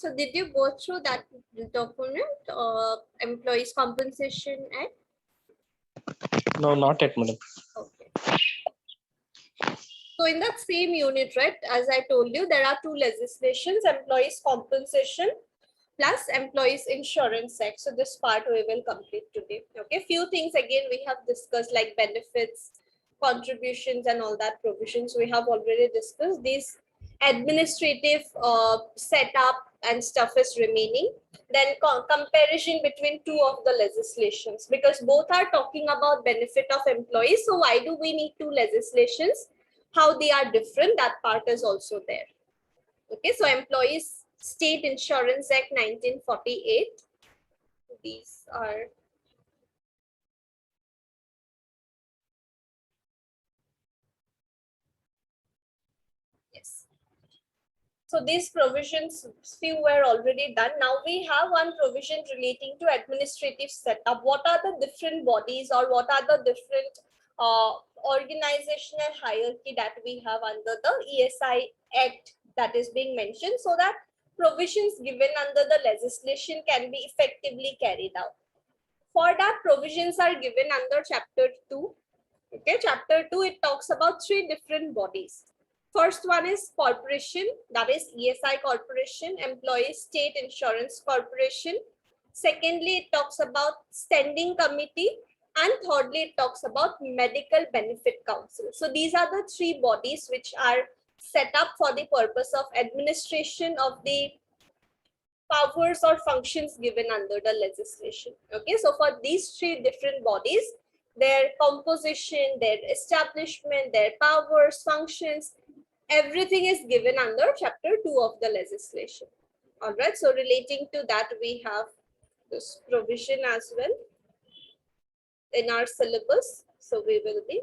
So did you go through that document, Employees Compensation Act? No, not yet, madam. Okay. So in that same unit, right, as I told you, there are two legislations, Employees Compensation plus Employees Insurance Act. So this part we will complete today. Okay, few things again we have discussed, like benefits, contributions and all that provisions we have already discussed. These administrative setup and stuff is remaining. Then comparison between two of the legislations, because both are talking about benefit of employees. So why do we need two legislations? How they are different, that part is also there. Okay, so Employees State Insurance Act 1948. These are yes. So these provisions, few were already done. Now we have one provision relating to administrative setup. What are the different bodies or what are the different organizational hierarchy that we have under the ESI Act that is being mentioned, so that provisions given under the legislation can be effectively carried out. For that, provisions are given under Chapter 2. Okay, Chapter 2, it talks about three different bodies. First one is corporation, that is ESI Corporation, Employees State Insurance Corporation. Secondly, it talks about standing committee. And thirdly, it talks about Medical Benefit Council. So these are the three bodies which are set up for the purpose of administration of the powers or functions given under the legislation. Okay, so for these three different bodies, their composition, their establishment, their powers, functions, everything is given under Chapter 2 of the legislation. All right, so relating to that, we have this provision as well in our syllabus. So we will be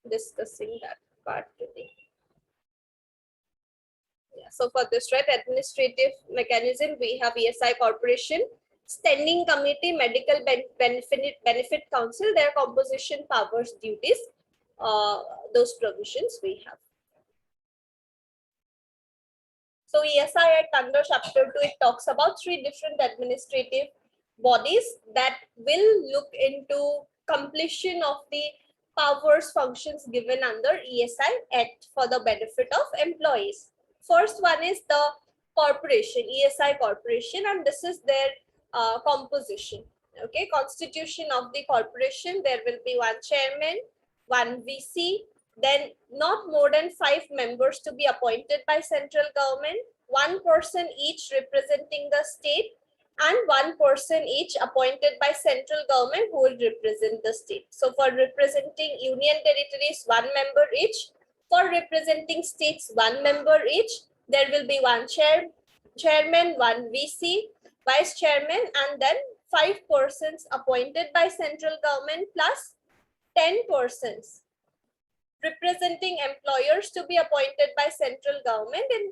discussing that part today. Yeah, so for this, right, administrative mechanism, we have ESI Corporation, Standing Committee, Medical Benefit Council, their composition, powers, duties, those provisions we have. So ESI Act under Chapter 2, it talks about three different administrative bodies that will look into completion of the powers, functions given under ESI Act for the benefit of employees. First one is the corporation, ESI Corporation, and this is their composition. Okay, constitution of the corporation, there will be one chairman, one VC, then not more than 5 members to be appointed by central government, one person each representing the state, and one person each appointed by central government who will represent the state. So for representing union territories, 1 member each. For representing states, 1 member each. There will be one chairman, one VC, vice chairman, and then 5 persons appointed by central government plus 10 persons representing employers to be appointed by central government in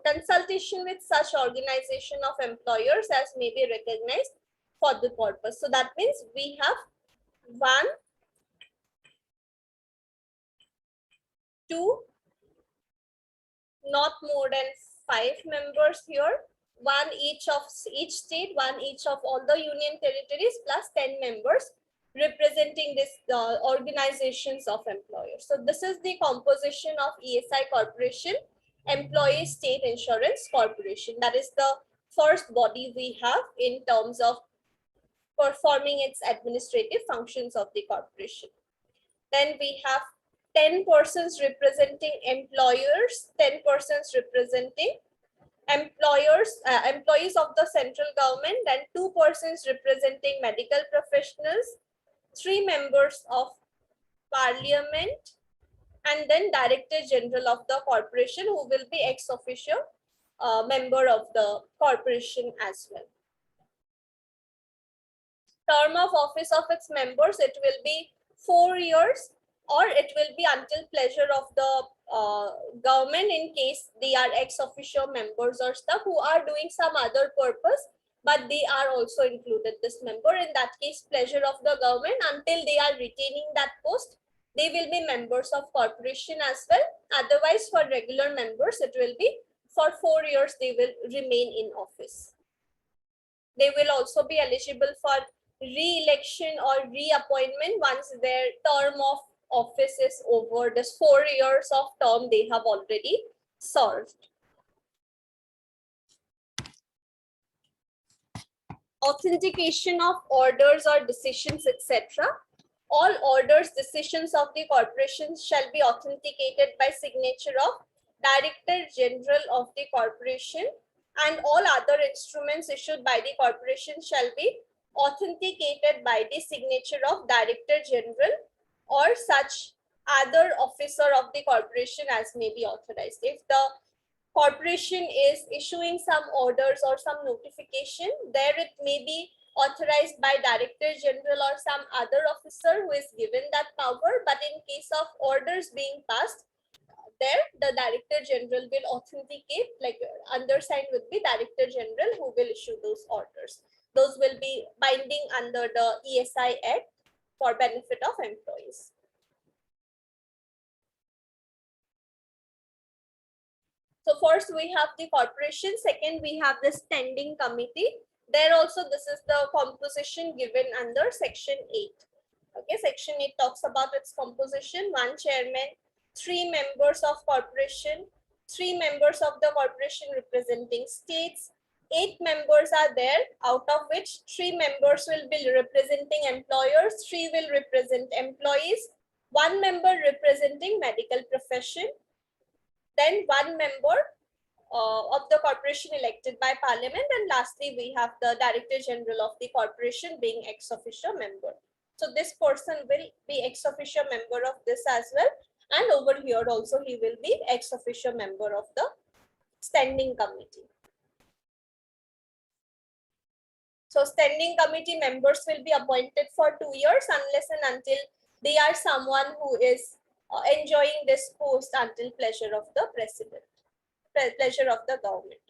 consultation with such organization of employers as may be recognized for the purpose. So that means we have 1, 2, not more than 5 members here, 1 each of each state, 1 each of all the union territories plus 10 members representing this organizations of employers. So this is the composition of ESI Corporation, Employee State Insurance Corporation. That is the first body we have in terms of performing its administrative functions of the corporation. Then we have 10 persons representing employers, 10 persons representing employees of the central government, then 2 persons representing medical professionals, 3 members of parliament, and then Director General of the corporation, who will be ex officio member of the corporation as well. Term of office of its members, it will be 4 years, or it will be until pleasure of the government in case they are ex officio members or stuff who are doing some other purpose, but they are also included this member. In that case, pleasure of the government, until they are retaining that post, they will be members of corporation as well. Otherwise, for regular members, it will be for 4 years they will remain in office. They will also be eligible for re-election or reappointment once their term of office is over, this 4 years of term they have already served. Authentication of orders or decisions, etc. All orders, decisions of the corporation shall be authenticated by signature of Director General of the corporation, and all other instruments issued by the corporation shall be authenticated by the signature of Director General or such other officer of the corporation as may be authorized. If the corporation is issuing some orders or some notification, there it may be authorized by Director General or some other officer who is given that power. But in case of orders being passed, there the Director General will authenticate, like undersigned would be Director General who will issue those orders. Those will be binding under the ESI Act for benefit of employees. So first we have the corporation, second we have the standing committee. There also this is the composition given under section 8. Okay, section 8 talks about its composition: 1 chairman, 3 members of corporation, 3 members of the corporation representing states, 8 members are there, out of which 3 members will be representing employers, 3 will represent employees, 1 member representing medical profession, then 1 member of the corporation elected by parliament, and lastly we have the Director General of the corporation being ex officio member. So this person will be ex officio member of this as well, and over here also he will be ex officio member of the standing committee. So standing committee members will be appointed for 2 years unless and until they are someone who is enjoying this post until pleasure of the president, pleasure of the government.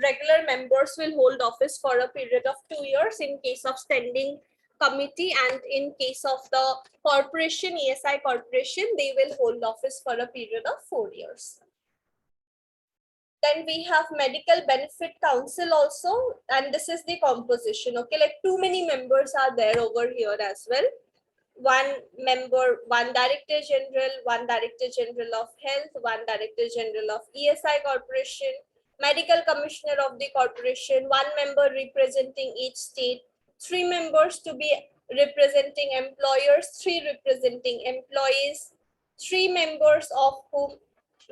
Regular members will hold office for a period of 2 years in case of standing committee, and in case of the corporation, ESI corporation, they will hold office for a period of 4 years. Then we have medical benefit council also, and this is the composition. Okay, like too many members are there over here as well. 1 member, 1 Director General, 1 Director General of Health, 1 Director General of ESI corporation, medical commissioner of the corporation, 1 member representing each state, 3 members to be representing employers, 3 representing employees, 3 members of whom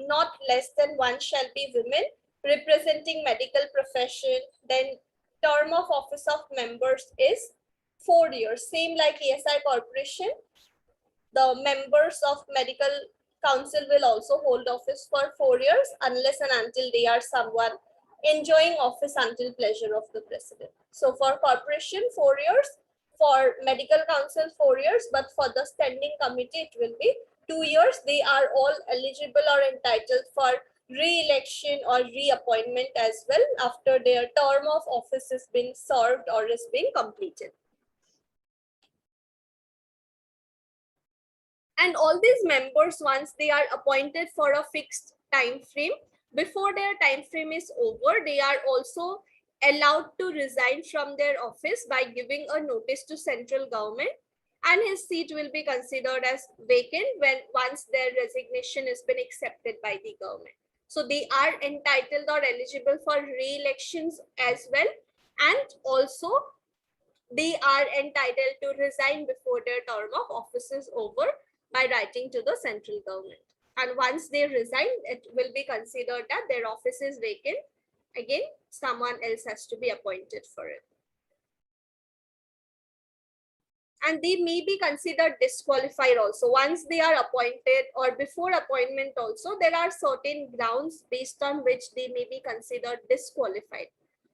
not less than 1 shall be women representing medical profession. Then term of office of members is 4 years, same like ESI corporation. The members of medical council will also hold office for 4 years unless and until they are someone enjoying office until pleasure of the president. So for corporation 4 years, for medical council 4 years, but for the standing committee it will be 2 years. They are all eligible or entitled for re-election or reappointment as well after their term of office has been served or is being completed. And all these members, once they are appointed for a fixed time frame, before their time frame is over, they are also allowed to resign from their office by giving a notice to central government, and his seat will be considered as vacant when once their resignation has been accepted by the government. So they are entitled or eligible for re-elections as well, and also they are entitled to resign before their term of office is over by writing to the central government. And once they resign, it will be considered that their office is vacant. Again, someone else has to be appointed for it. And they may be considered disqualified also. Once they are appointed or before appointment also, there are certain grounds based on which they may be considered disqualified.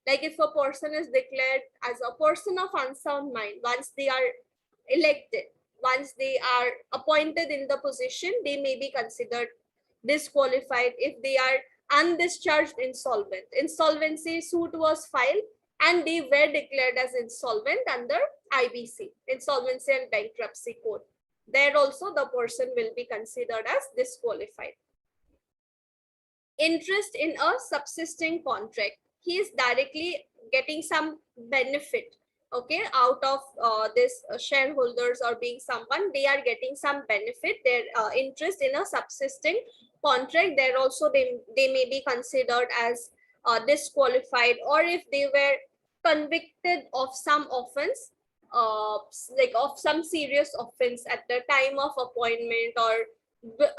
Like if a person is declared as a person of unsound mind, once they are elected, once they are appointed in the position, they may be considered disqualified. If they are undischarged insolvent, insolvency suit was filed and they were declared as insolvent under IBC, Insolvency and Bankruptcy Code. there also the person will be considered as disqualified. Interest in a subsisting contract. He is directly getting some benefit, okay, out of this shareholders or being someone, they are getting some benefit, their interest in a subsisting contract, there also they may be considered as disqualified. Or if they were convicted of some offense, like of some serious offense at the time of appointment or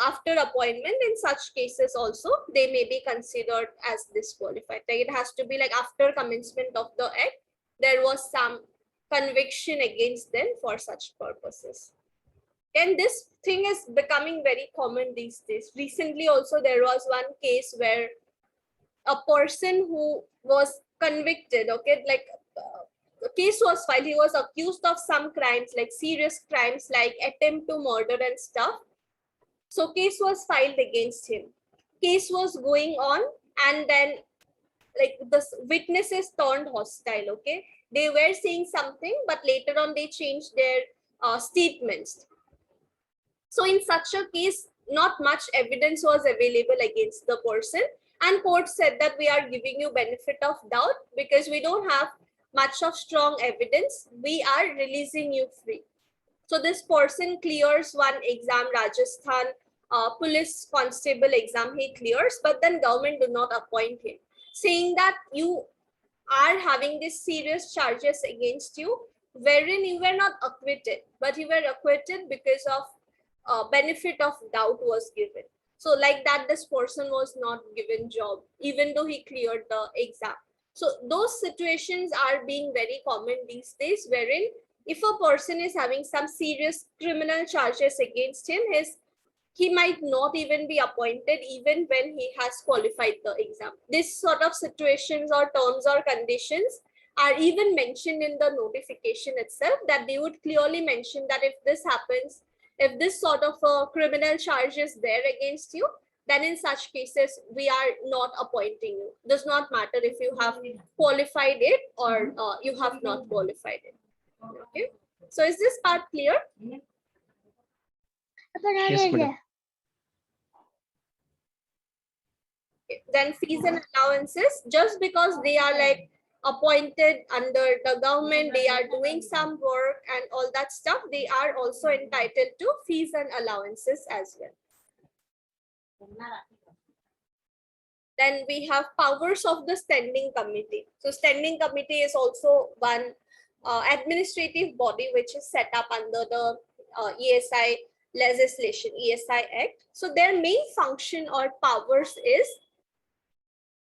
after appointment, in such cases also they may be considered as disqualified. Like it has to be like after commencement of the act, there was some conviction against them for such purposes. And this thing is becoming very common these days. Recently also there was one case where a person who was convicted, okay, like the case was filed, he was accused of some crimes, like serious crimes like attempt to murder and stuff. So case was filed against him. Case was going on, and then like the witnesses turned hostile, okay? They were saying something, but later on they changed their statements. So in such a case, not much evidence was available against the person, and court said that we are giving you benefit of doubt because we don't have much of strong evidence. We are releasing you free. So this person clears one exam, Rajasthan police constable exam he clears, but then government do not appoint him, saying that you are having these serious charges against you, wherein you were not acquitted, but you were acquitted because of benefit of doubt was given. So like that, this person was not given job, even though he cleared the exam. So those situations are being very common these days, wherein if a person is having some serious criminal charges against him, he might not even be appointed even when he has qualified the exam. This sort of situations or terms or conditions are even mentioned in the notification itself, that they would clearly mention that if this happens, if this sort of a criminal charge is there against you, then in such cases, we are not appointing you. Does not matter if you have qualified it or you have not qualified it. Okay. So is this part clear? Yes, madam. Okay. Then fees and allowances, just because they are like appointed under the government, they are doing some work and all that stuff, they are also entitled to fees and allowances as well. Then we have powers of the standing committee. So standing committee is also one administrative body which is set up under the ESI legislation, ESI Act. So their main function or powers is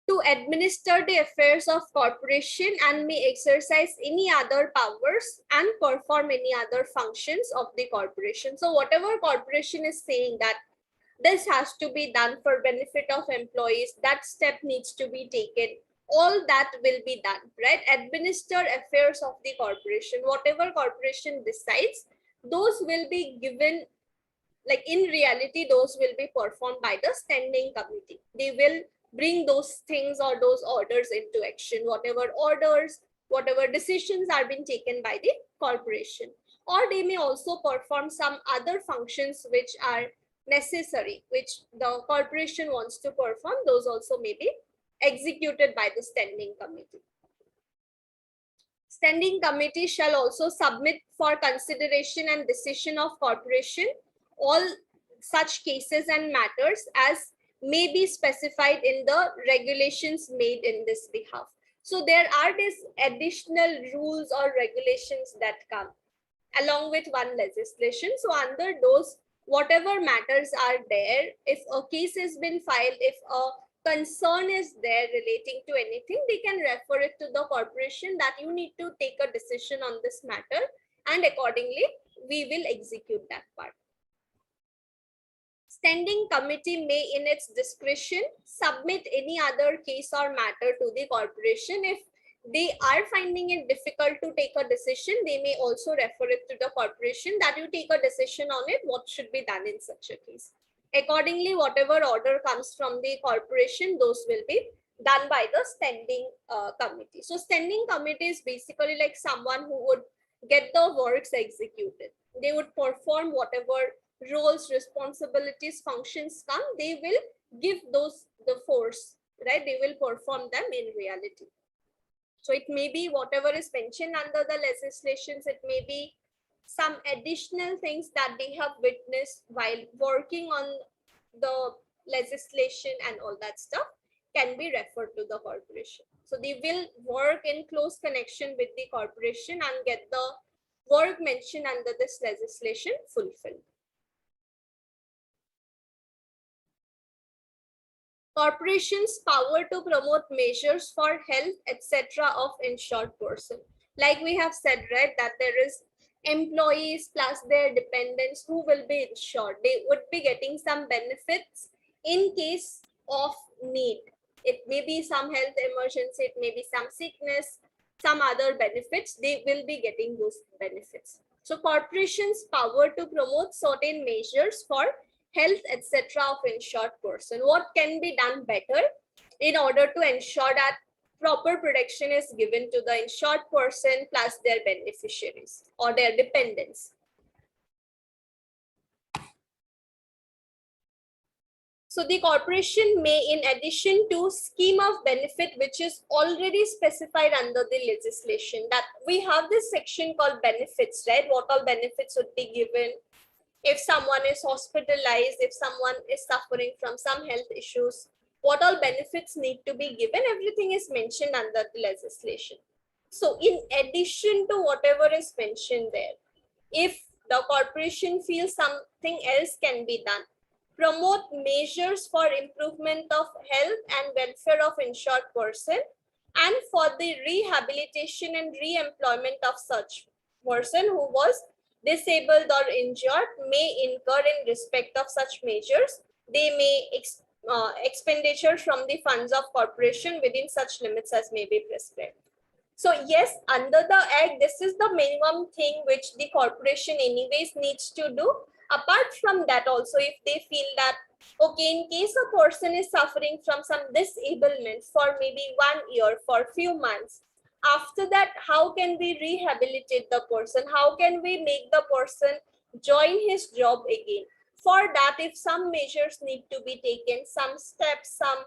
to administer the affairs of corporation and may exercise any other powers and perform any other functions of the corporation. So whatever corporation is saying that this has to be done for benefit of employees, that step needs to be taken, all that will be done, right? Administer affairs of the corporation, whatever corporation decides, those will be given, like in reality, those will be performed by the standing committee. They will bring those things or those orders into action, whatever orders, whatever decisions are being taken by the corporation. Or they may also perform some other functions which are necessary, which the corporation wants to perform, those also may be executed by the standing committee. Standing committee shall also submit for consideration and decision of corporation all such cases and matters as may be specified in the regulations made in this behalf. So there are these additional rules or regulations that come along with one legislation. So under those, whatever matters are there, if a case has been filed, if a concern is there relating to anything, they can refer it to the corporation that you need to take a decision on this matter, and accordingly we will execute that part. Standing committee may in its discretion submit any other case or matter to the corporation. If they are finding it difficult to take a decision, they may also refer it to the corporation that you take a decision on it, what should be done in such a case. Accordingly, whatever order comes from the corporation, those will be done by the standing committee. So standing committee is basically like someone who would get the works executed. They would perform whatever roles, responsibilities, functions come. They will give those the force, right? They will perform them in reality. So it may be whatever is mentioned under the legislations. It may be some additional things that they have witnessed while working on the legislation, and all that stuff can be referred to the corporation. So they will work in close connection with the corporation and get the work mentioned under this legislation fulfilled. Corporations' power to promote measures for health, etc. of insured person. Like we have said, right, that there is employees plus their dependents who will be insured. They would be getting some benefits in case of need. It may be some health emergency, it may be some sickness, some other benefits. They will be getting those benefits. So corporations' power to promote certain measures for health, etc. of insured person. What can be done better in order to ensure that proper protection is given to the insured person plus their beneficiaries or their dependents? So the corporation may, in addition to scheme of benefit, which is already specified under the legislation, that we have this section called benefits, right? What all benefits would be given if someone is hospitalized, if someone is suffering from some health issues, what all benefits need to be given, everything is mentioned under the legislation. So in addition to whatever is mentioned there, if the corporation feels something else can be done, promote measures for improvement of health and welfare of insured person and for the rehabilitation and re-employment of such person who was disabled or injured, may incur in respect of such measures. They may expenditure from the funds of corporation within such limits as may be prescribed. So yes, under the act, this is the minimum thing which the corporation anyways needs to do. Apart from that also, if they feel that, okay, in case a person is suffering from some disablement for maybe 1 year, for few months, after that, how can we rehabilitate the person? How can we make the person join his job again? For that, if some measures need to be taken, some steps, some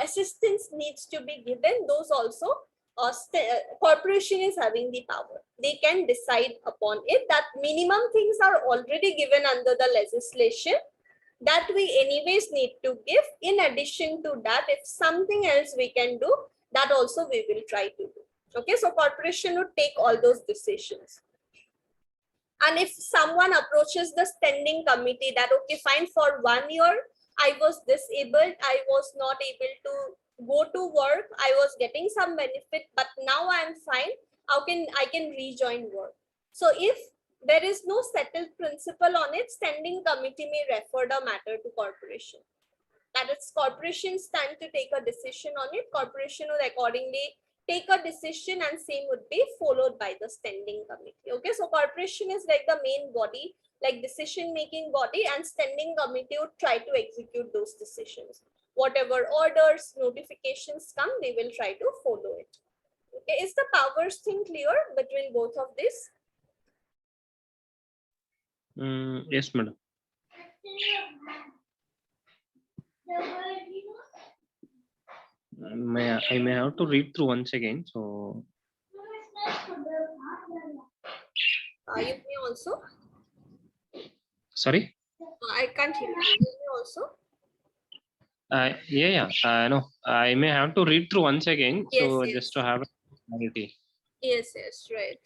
assistance needs to be given, those also corporation is having the power. They can decide upon it. That minimum things are already given under the legislation that we anyways need to give. In addition to that, if something else we can do, that also we will try to do. Okay, so corporation would take all those decisions. And if someone approaches the standing committee that, okay, fine, for 1 year, I was disabled, I was not able to go to work, I was getting some benefit, but now I'm fine, how can I can rejoin work? So if there is no settled principle on it, standing committee may refer the matter to corporation. That it's corporation's time to take a decision on it. Corporation will accordingly take a decision and same would be followed by the standing committee. Okay, so corporation is like the main body, like decision making body, and standing committee would try to execute those decisions. Whatever orders, notifications come, they will try to follow it. Okay, is the powers thing clear between both of these? Yes, madam. I may have to read through once again. So You may also. Sorry. I can't hear you. You may also. No, I may have to read through once again. Yes, so yes. just to have clarity. Yes, right.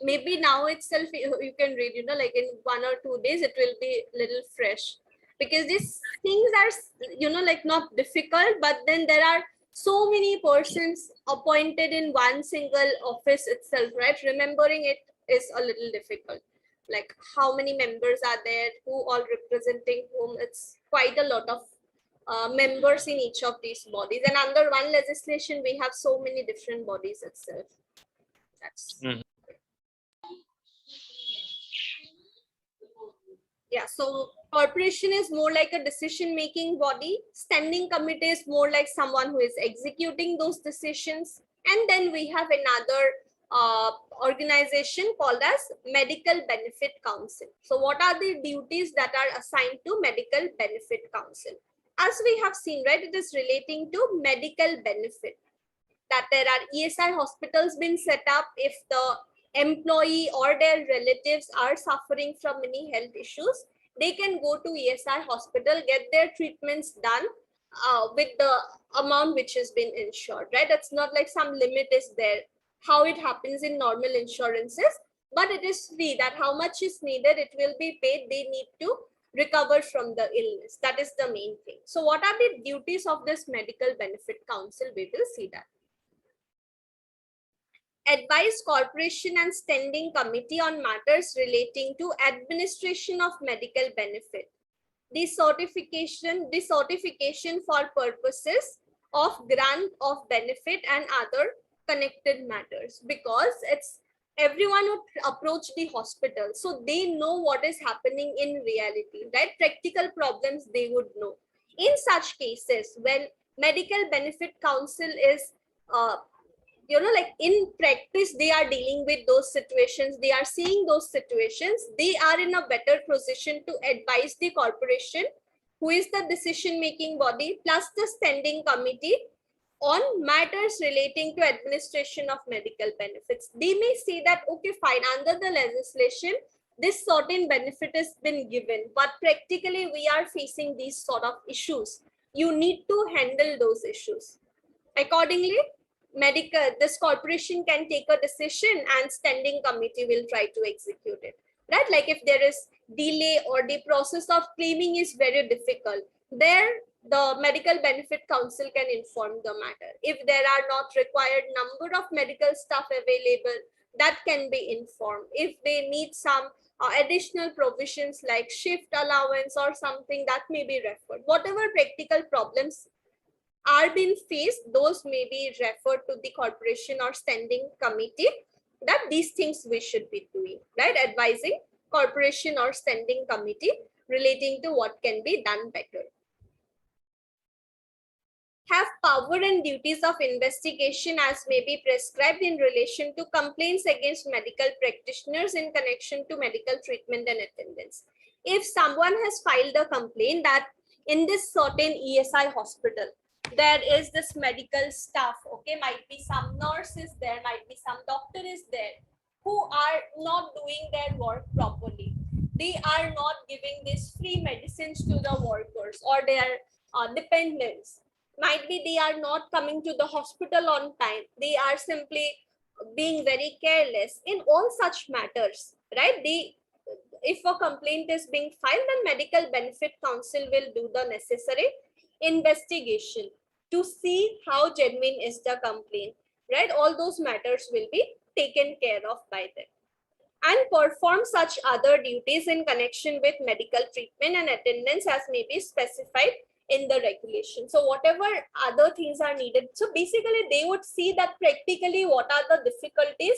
Maybe now itself you can read, like in 1 or 2 days, it will be little fresh, because these things are, like not difficult, but then there are so many persons appointed in one single office itself, right? Remembering it is a little difficult. Like how many members are there, who all representing whom, it's quite a lot of members in each of these bodies, and under one legislation we have so many different bodies itself. That's yeah, so corporation is more like a decision making body. Standing committee is more like someone who is executing those decisions. And then we have another organization called as Medical Benefit Council. So what are the duties that are assigned to Medical Benefit Council? As we have seen, right, it is relating to medical benefit, that there are ESI hospitals been set up if the employee or their relatives are suffering from any health issues. They can go to ESI hospital, get their treatments done with the amount which has been insured, right? It's not like some limit is there, how it happens in normal insurances, but it is free, that how much is needed, it will be paid. They need to recover from the illness. That is the main thing. So what are the duties of this Medical Benefit Council? We will see that. Advise corporation and standing committee on matters relating to administration of medical benefit. The certification for purposes of grant of benefit and other connected matters, because it's everyone would approach the hospital, so they know what is happening in reality, right? Practical problems they would know. In such cases, when Medical Benefit Council is like in practice, they are dealing with those situations, they are seeing those situations, they are in a better position to advise the corporation, who is the decision making body, plus the standing committee, on matters relating to administration of medical benefits. They may say that, okay, fine, under the legislation, this certain benefit has been given, but practically we are facing these sort of issues. You need to handle those issues. Accordingly, this corporation can take a decision and standing committee will try to execute it, right? Like if there is delay or the process of claiming is very difficult, there the Medical Benefit Council can inform the matter. If there are not required number of medical staff available, that can be informed. If they need some additional provisions like shift allowance or something, that may be referred. Whatever practical problems are being faced, those may be referred to the corporation or standing committee, that these things we should be doing, right? Advising corporation or standing committee relating to what can be done better. Have power and duties of investigation as may be prescribed in relation to complaints against medical practitioners in connection to medical treatment and attendance. If someone has filed a complaint that in this certain ESI hospital, there is this medical staff, okay, might be some nurses there, might be some doctor is there, who are not doing their work properly. They are not giving these free medicines to the workers or their dependents. Might be they are not coming to the hospital on time. They are simply being very careless in all such matters, right? If a complaint is being filed, then Medical Benefit Council will do the necessary investigation to see how genuine is the complaint, right? All those matters will be taken care of by them, and perform such other duties in connection with medical treatment and attendance as may be specified in the regulation. So whatever other things are needed, so basically they would see that practically what are the difficulties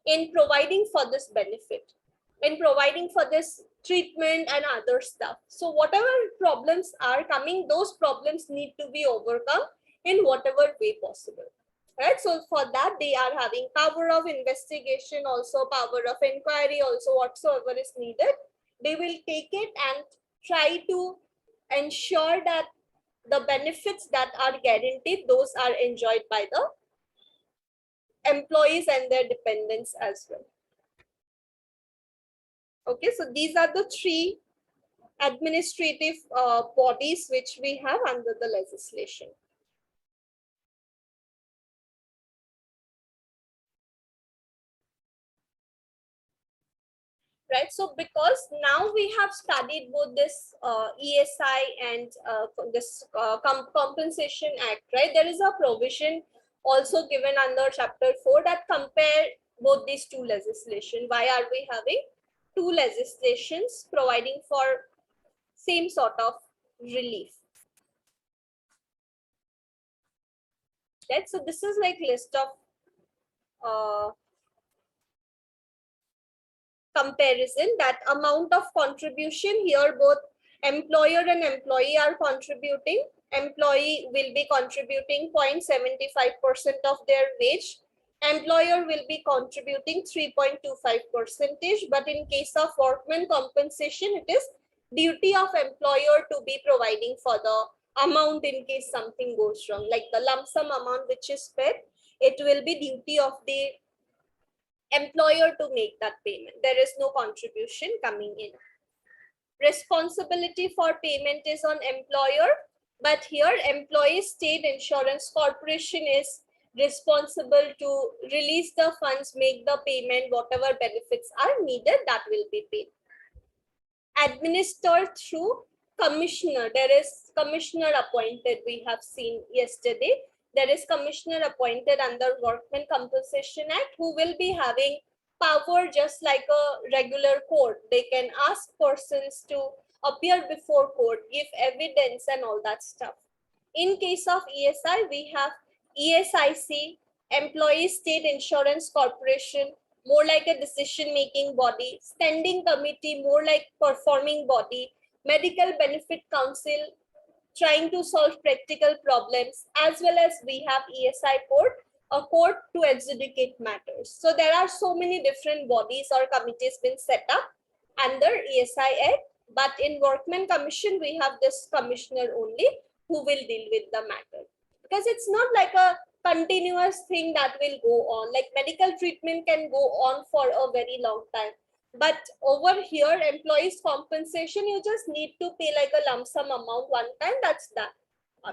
in providing for this benefit, in providing for this treatment and other stuff. So whatever problems are coming, those problems need to be overcome in whatever way possible, right? So for that, they are having power of investigation, also power of inquiry, also whatsoever is needed. They will take it and try to ensure that the benefits that are guaranteed, those are enjoyed by the employees and their dependents as well. Okay, so these are the three administrative bodies which we have under the legislation. Right, so because now we have studied both this ESI and this Compensation Act, right? There is a provision also given under Chapter 4 that compare both these two legislation. Why are we having two legislations providing for same sort of relief? Right, so this is like list of comparison, that amount of contribution here, both employer and employee are contributing. Employee will be contributing 0.75% of their wage, employer will be contributing 3.25%, but in case of workman compensation, it is duty of employer to be providing for the amount in case something goes wrong, like the lump sum amount which is paid, it will be duty of the employer to make that payment. There is no contribution coming in. Responsibility for payment is on employer, but here employee state insurance corporation is responsible to release the funds, make the payment, whatever benefits are needed, that will be paid. Administered through commissioner. There is commissioner appointed, we have seen yesterday. There is commissioner appointed under Workmen Compensation Act who will be having power just like a regular court. They can ask persons to appear before court, give evidence and all that stuff. In case of ESI, we have ESIC, Employee State Insurance Corporation, more like a decision-making body, standing committee, more like performing body, medical benefit council, trying to solve practical problems, as well as we have ESI court, a court to adjudicate matters. So there are so many different bodies or committees been set up under ESI Act, but in Workmen Commission, we have this commissioner only who will deal with the matter. Because it's not like a continuous thing that will go on, like medical treatment can go on for a very long time. But over here, employees compensation, you just need to pay like a lump sum amount one time, that's that.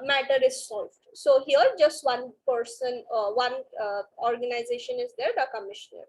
Matter is solved. So here just one person, one organization is there, the commissioner.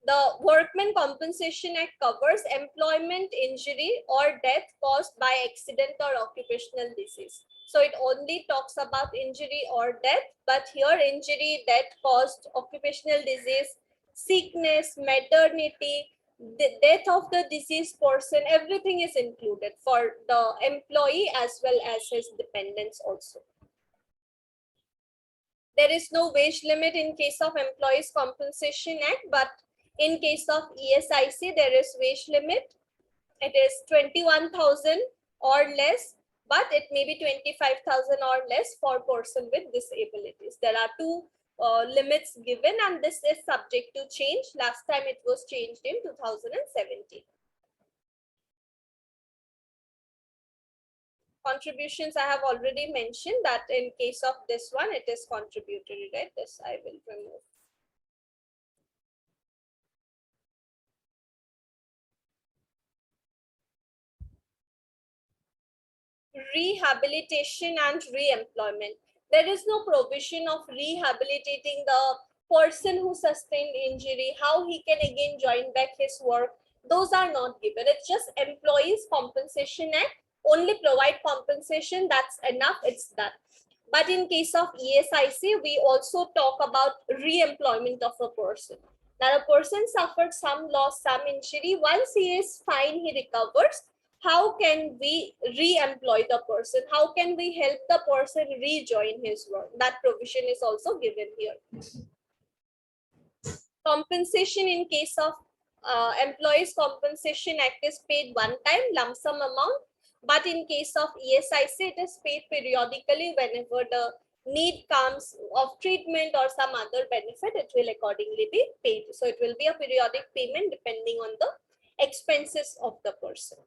The Workmen Compensation Act covers employment injury or death caused by accident or occupational disease. So it only talks about injury or death, but here injury, death caused, occupational disease, sickness, maternity, the death of the deceased person, everything is included for the employee as well as his dependents also. There is no wage limit in case of Employees Compensation Act, but in case of ESIC, there is wage limit. It is 21,000 or less, but it may be 25,000 or less for person with disabilities. There are two limits given, and this is subject to change. Last time it was changed in 2017. Contributions I have already mentioned that in case of this one, it is contributory, right? This I will remove. Rehabilitation and re-employment. There is no provision of rehabilitating the person who sustained injury, how he can again join back his work. Those are not given. It's just Employees Compensation Act, only provide compensation, that's enough, it's done. But in case of ESIC, we also talk about re-employment of a person. Now a person suffered some loss, some injury. Once he is fine, he recovers. How can we re-employ the person? How can we help the person rejoin his work? That provision is also given here. Compensation in case of Employees Compensation Act is paid one time, lump sum amount. But in case of ESIC, it is paid periodically whenever the need comes of treatment or some other benefit, it will accordingly be paid. So it will be a periodic payment depending on the expenses of the person.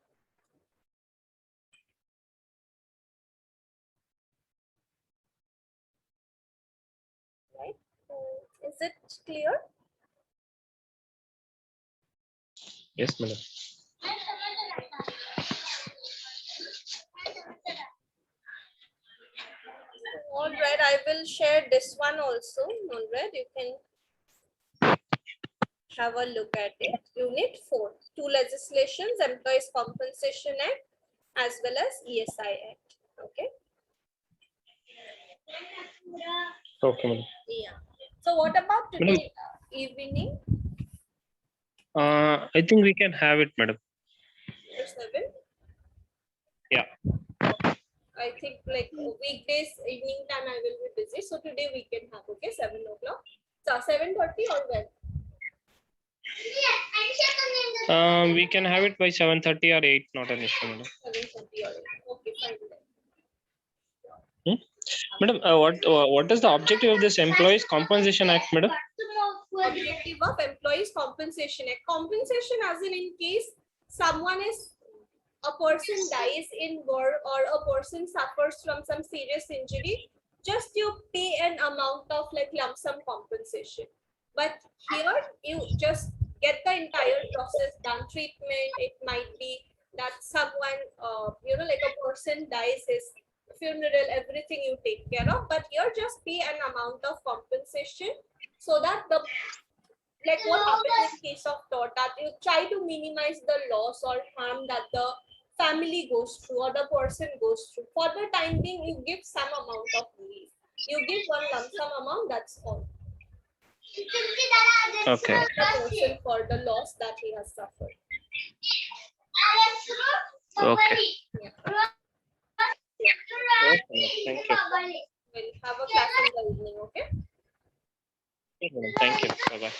Right? Is it clear? Yes, madam. All right, I will share this one also. All right, you can have a look at it. Unit 4, two legislations, Employees Compensation Act as well as ESI Act. Okay. Okay, madam. Yeah. So what about today evening? I think we can have it, madam. 7? Yeah. I think like weekdays, evening time I will be busy. So today we can have, okay, 7 o'clock. So 7:30 or when? We can have it by 7:30 or 8, not an issue, madam. 7:30 or 8. Okay, fine then. Madam, what is the objective of this Employees Compensation Act, madam? Objective of Employees Compensation Act. Compensation as in case a person dies in war or a person suffers from some serious injury, just you pay an amount of like lump sum compensation. But here you just get the entire process done, treatment. It might be that someone, like a person dies, his funeral, everything you take care of. But here just pay an amount of compensation so that the like what happens in case of tort, that you try to minimize the loss or harm that the family goes through or the person goes through. For the time being, you give some amount of relief. You give one lump sum amount, that's all. Okay. The person for the loss that he has suffered. Okay. Yeah. Okay, thank you. We'll have a class in the evening, okay? Thank you. Bye bye.